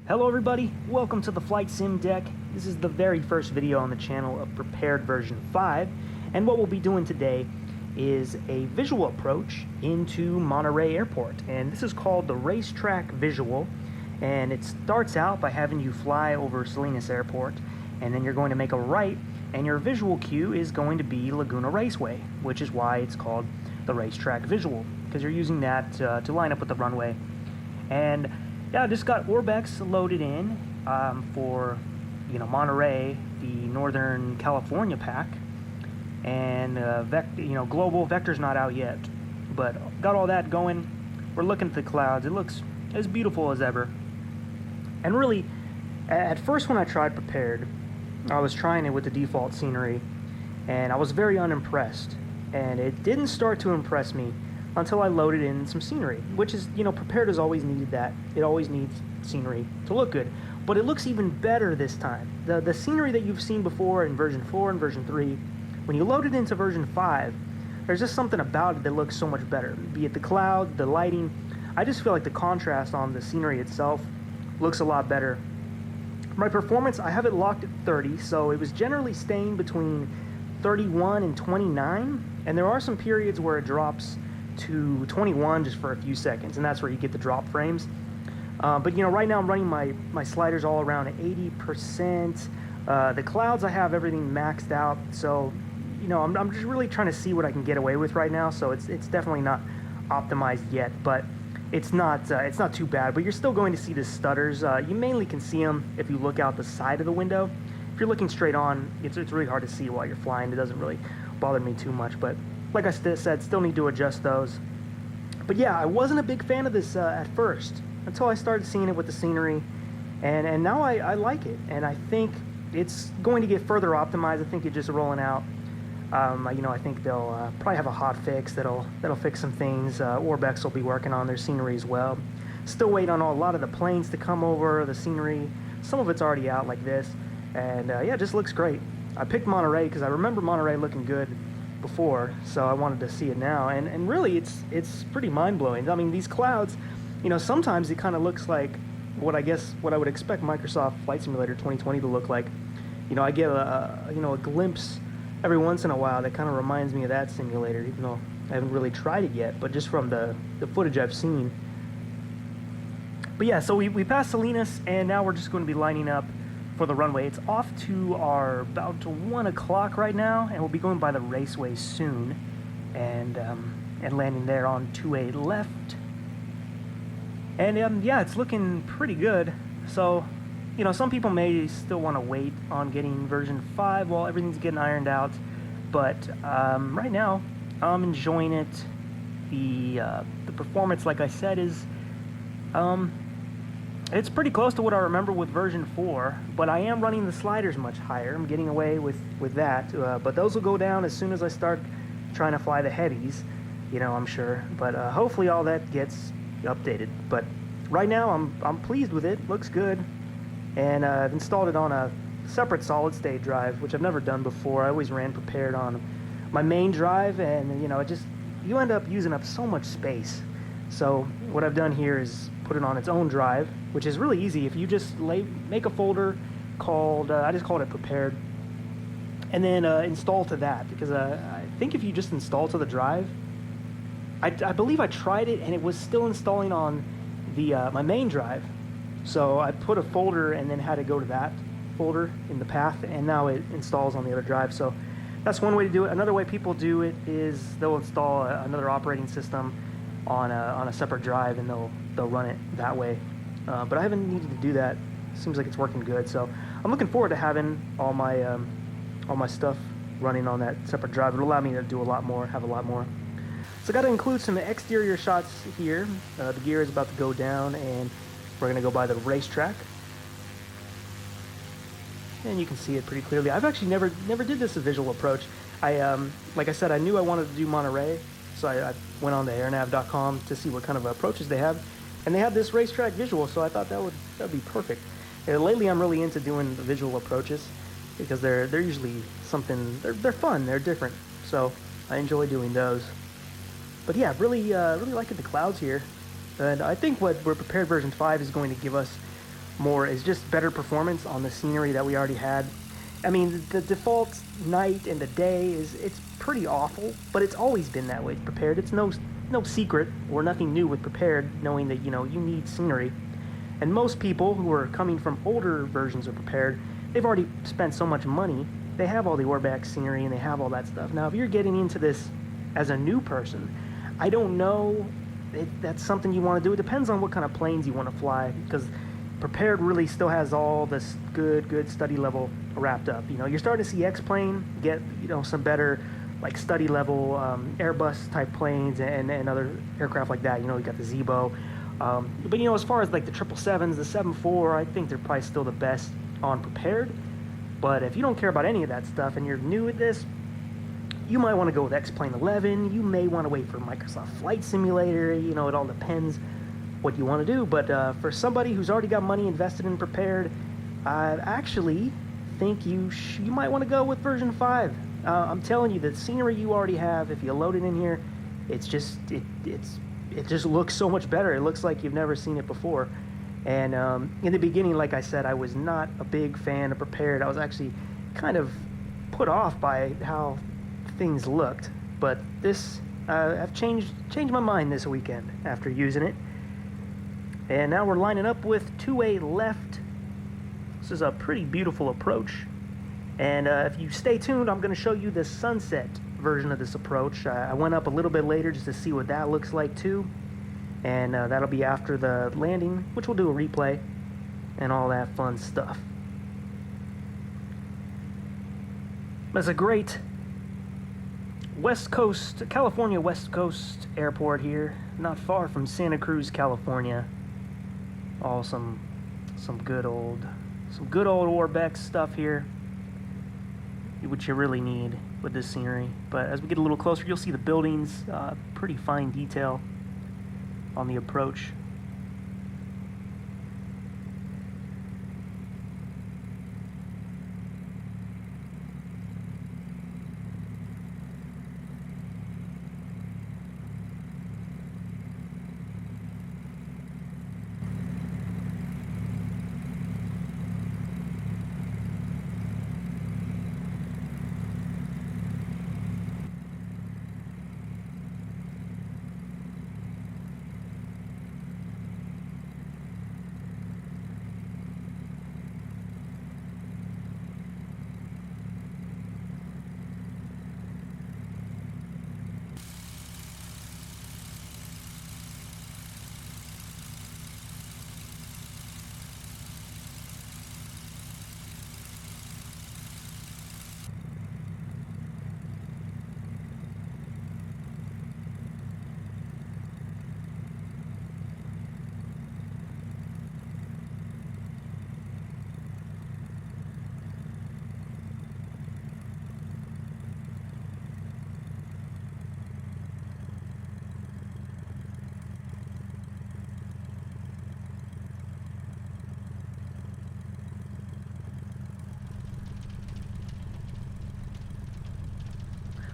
Hello everybody, welcome to the Flight Sim Deck. This is the very first video on the channel of Prepared version 5, and what we'll be doing today is a visual approach into Monterey Airport, and this is called the Racetrack Visual, and it starts out by having you fly over Salinas Airport, and then you're going to make a right, and your visual cue is going to be Laguna Raceway, which is why it's called the Racetrack Visual, because you're using that to line up with the runway. And yeah, I just got Orbx loaded in for, Monterey, the Northern California pack, and Global Vector's not out yet, but got all that going. We're looking at the clouds. It looks as beautiful as ever. And really, at first when I tried Prepared, I was trying it with the default scenery, and I was very unimpressed. And it didn't start to impress me until I loaded in some scenery, which is, Prepared has always needed that. It always needs scenery to look good, but it looks even better this time. The scenery that you've seen before in version 4 and version 3, when you load it into version 5, there's just something about it that looks so much better, be it the cloud, the lighting. I just feel like the contrast on the scenery itself looks a lot better. My performance, I have it locked at 30, so it was generally staying between 31 and 29, and there are some periods where it drops to 21 just for a few seconds, and that's where you get the drop frames. But right now I'm running my sliders all around at 80%. The clouds, I have everything maxed out, so I'm just really trying to see what I can get away with right now. So it's definitely not optimized yet, but it's not too bad. But you're still going to see the stutters. You mainly can see them if you look out the side of the window. If you're looking straight on, it's really hard to see while you're flying. It doesn't really bother me too much, but like I said, still need to adjust those. But yeah, I wasn't a big fan of this at first until I started seeing it with the scenery, and now I like it, and I think it's going to get further optimized. I think it's just rolling out. I think they'll probably have a hot fix that'll fix some things. Orbx will be working on their scenery as well. Still waiting on a lot of the planes to come over, the scenery. Some of it's already out like this, and yeah, it just looks great. I picked Monterey because I remember Monterey looking good before, so I wanted to see it now, and really it's pretty mind-blowing. I mean, these clouds, sometimes it kind of looks like what I would expect Microsoft Flight Simulator 2020 to look like. I get a glimpse every once in a while that kind of reminds me of that simulator, even though I haven't really tried it yet, but just from the footage I've seen. But yeah, so we passed Salinas, and now we're just going to be lining up for the runway. It's off to about 1 o'clock right now, and we'll be going by the Raceway soon, and landing there on 28 left. And yeah, it's looking pretty good. So, some people may still want to wait on getting version 5 while everything's getting ironed out, but right now I'm enjoying it. The performance, like I said, is it's pretty close to what I remember with version 4, but I am running the sliders much higher. I'm getting away with that, but those will go down as soon as I start trying to fly the heavies, I'm sure. But hopefully all that gets updated. But right now I'm pleased with it. Looks good, and I've installed it on a separate solid-state drive, which I've never done before. I always ran Prepared on my main drive, and you end up using up so much space. So what I've done here is put it on its own drive, which is really easy. If you just make a folder called, I just called it Prepared, and then install to that, because I think if you just install to the drive, I believe I tried it and it was still installing on the my main drive. So I put a folder and then had to go to that folder in the path, and now it installs on the other drive. So that's one way to do it. Another way people do it is they'll install another operating system on a separate drive, and they'll run it that way. But I haven't needed to do that. Seems like it's working good. So I'm looking forward to having all my stuff running on that separate drive. It'll allow me to do a lot more, have a lot more. So I got to include some exterior shots here. The gear is about to go down, and we're going to go by the racetrack. And you can see it pretty clearly. I've actually never did this visual approach. Like I said, I knew I wanted to do Monterey, so I went on to airnav.com to see what kind of approaches they have, and they have this racetrack visual, so I thought that would be perfect. And lately I'm really into doing the visual approaches because they're usually something, they're fun, they're different, so I enjoy doing those. But yeah, really liking the clouds here. And I think what Prepared version 5 is going to give us more is just better performance on the scenery that we already had. I mean, the default night and the day it's pretty awful, but it's always been that way with Prepared. It's no secret or nothing new with Prepared, knowing that, you know, you need scenery. And most people who are coming from older versions of Prepared, they've already spent so much money. They have all the Orbx scenery and they have all that stuff. Now, if you're getting into this as a new person, I don't know if that's something you want to do. It depends on what kind of planes you want to fly, because Prepared really still has all this good study level wrapped up. You know, you're starting to see X-Plane get, you know, some better like study level Airbus type planes and other aircraft like that. You know, you got the Zebo. But, you know, as far as like the 777s, the 747, I think they're probably still the best on Prepared. But if you don't care about any of that stuff and you're new at this, you might want to go with X-Plane 11. You may want to wait for Microsoft Flight Simulator. You know, it all depends what you want to do. But for somebody who's already got money invested in Prepared, I actually think you might want to go with version 5. I'm telling you, the scenery you already have, if you load it in here, it just looks so much better. It looks like you've never seen it before. And in the beginning, like I said, I was not a big fan of Prepared. I was actually kind of put off by how things looked. But this, I've changed my mind this weekend after using it. And now we're lining up with 2A left. This is a pretty beautiful approach. And if you stay tuned, I'm going to show you the sunset version of this approach. I went up a little bit later just to see what that looks like too. And that'll be after the landing, which we'll do a replay and all that fun stuff. That's a great West Coast, California West Coast airport here, not far from Santa Cruz, California. All some good old Orbx stuff here, which you really need with this scenery. But as we get a little closer, you'll see the buildings, pretty fine detail on the approach.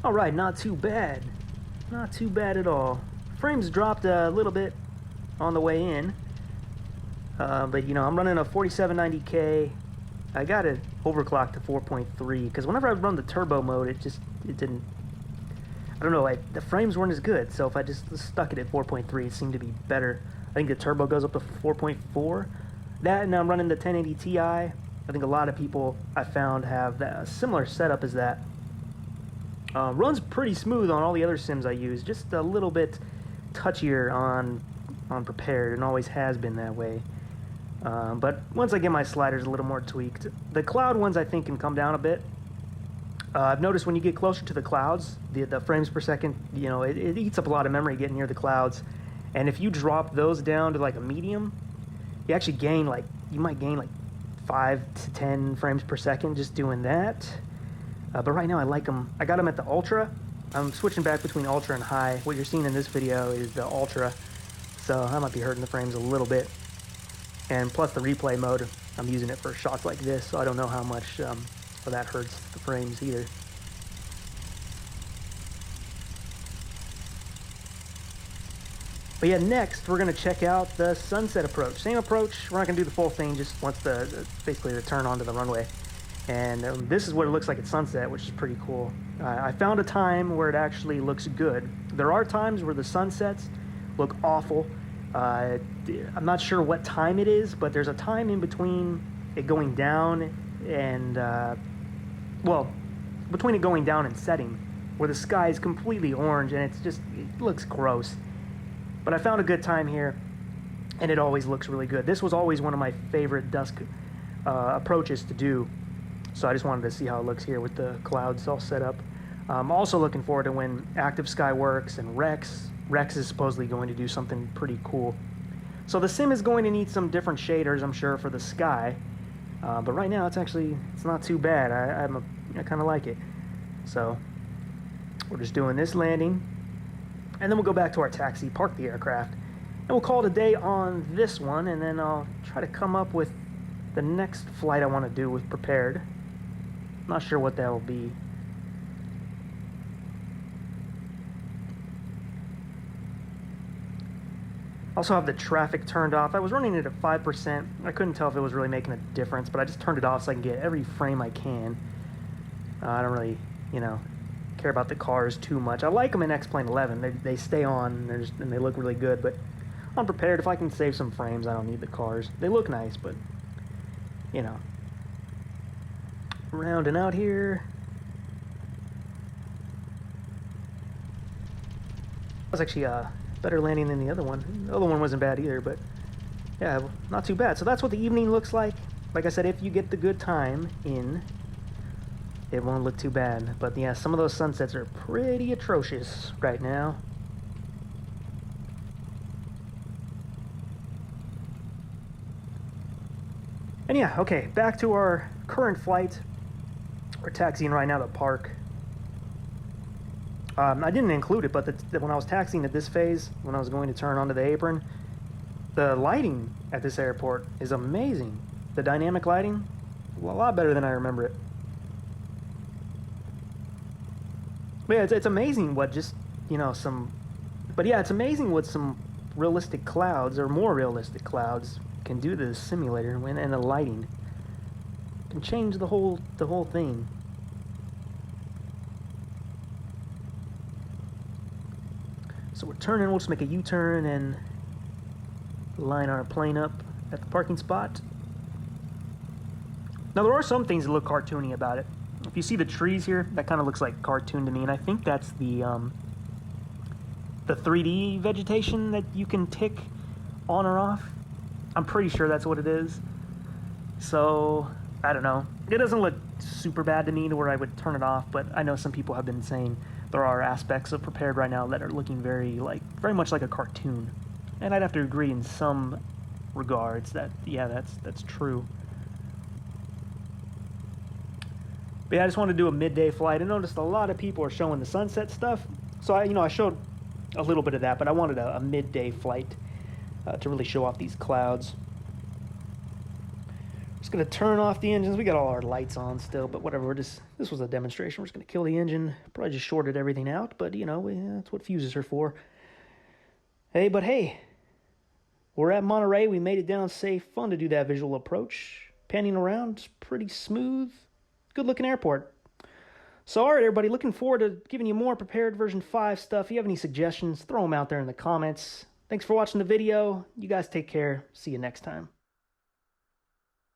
All right, not too bad. Not too bad at all. Frames dropped a little bit on the way in. But, you know, I'm running a 4790K. I got it overclocked to 4.3 because whenever I run the turbo mode, it didn't, I don't know, the frames weren't as good. So if I just stuck it at 4.3, it seemed to be better. I think the turbo goes up to 4.4. That, and I'm running the 1080 Ti. I think a lot of people I found have a similar setup as that. Runs pretty smooth on all the other sims I use, just a little bit touchier on Prepared, and always has been that way. But once I get my sliders a little more tweaked, the cloud ones I think can come down a bit. I've noticed when you get closer to the clouds, the frames per second, you know, it eats up a lot of memory getting near the clouds. And if you drop those down to like a medium, you actually gain you might gain like 5 to 10 frames per second just doing that. But right now I like them. I got them at the Ultra. I'm switching back between Ultra and High. What you're seeing in this video is the Ultra. So I might be hurting the frames a little bit. And plus the replay mode, I'm using it for shots like this, so I don't know how much that hurts the frames either. But yeah, next we're gonna check out the sunset approach. Same approach, we're not gonna do the full thing, just once basically the turn onto the runway. And this is what it looks like at sunset, which is pretty cool. I found a time where it actually looks good. There are times where the sunsets look awful. I'm not sure what time it is, but there's a time in between it going down and, well, between it going down and setting, where the sky is completely orange and it looks gross. But I found a good time here, and it always looks really good. This was always one of my favorite dusk approaches to do. So I just wanted to see how it looks here with the clouds all set up. I'm also looking forward to when Active Sky works and Rex is supposedly going to do something pretty cool. So the sim is going to need some different shaders, I'm sure, for the sky. But right now it's not too bad. I kind of like it. So we're just doing this landing, and then we'll go back to our taxi, park the aircraft, and we'll call it a day on this one, and then I'll try to come up with the next flight I want to do with Prepared. Not sure what that will be. Also have the traffic turned off. I was running it at 5%. I couldn't tell if it was really making a difference, but I just turned it off so I can get every frame I can. I don't really, care about the cars too much. I like them in X-Plane 11. They stay on and they look really good, but I'm Prepared. If I can save some frames, I don't need the cars. They look nice, but, rounding out here. That was actually better landing than the other one. The other one wasn't bad either, but yeah, not too bad. So that's what the evening looks like. Like I said, if you get the good time in, it won't look too bad. But yeah, some of those sunsets are pretty atrocious right now. And yeah, okay, back to our current flight. We're taxiing right now to park. I didn't include it, but when I was taxiing at this phase, when I was going to turn onto the apron, the lighting at this airport is amazing. The dynamic lighting, a lot better than I remember it. But yeah, it's amazing what just, it's amazing what some realistic clouds, or more realistic clouds, can do to the simulator and the lighting. Can change the whole thing. So we're turning, we'll just make a U-turn and line our plane up at the parking spot. Now there are some things that look cartoony about it. If you see the trees here, that kind of looks like cartoon to me, and I think that's the 3D vegetation that you can tick on or off. I'm pretty sure that's what it is. So I don't know. It doesn't look super bad to me to where I would turn it off, but I know some people have been saying there are aspects of Prepared right now that are looking very much like a cartoon. And I'd have to agree in some regards that, yeah, that's true. But yeah, I just wanted to do a midday flight. I noticed a lot of people are showing the sunset stuff. So I showed a little bit of that, but I wanted a midday flight to really show off these clouds. Just gonna turn off the engines. We got all our lights on still, but whatever. This was a demonstration. We're just gonna kill the engine. Probably just shorted everything out, but that's what fuses are for. Hey, we're at Monterey. We made it down safe. Fun to do that visual approach. Panning around, it's pretty smooth. Good looking airport. So alright everybody, looking forward to giving you more Prepared version 5 stuff. If you have any suggestions, throw them out there in the comments. Thanks for watching the video. You guys take care. See you next time.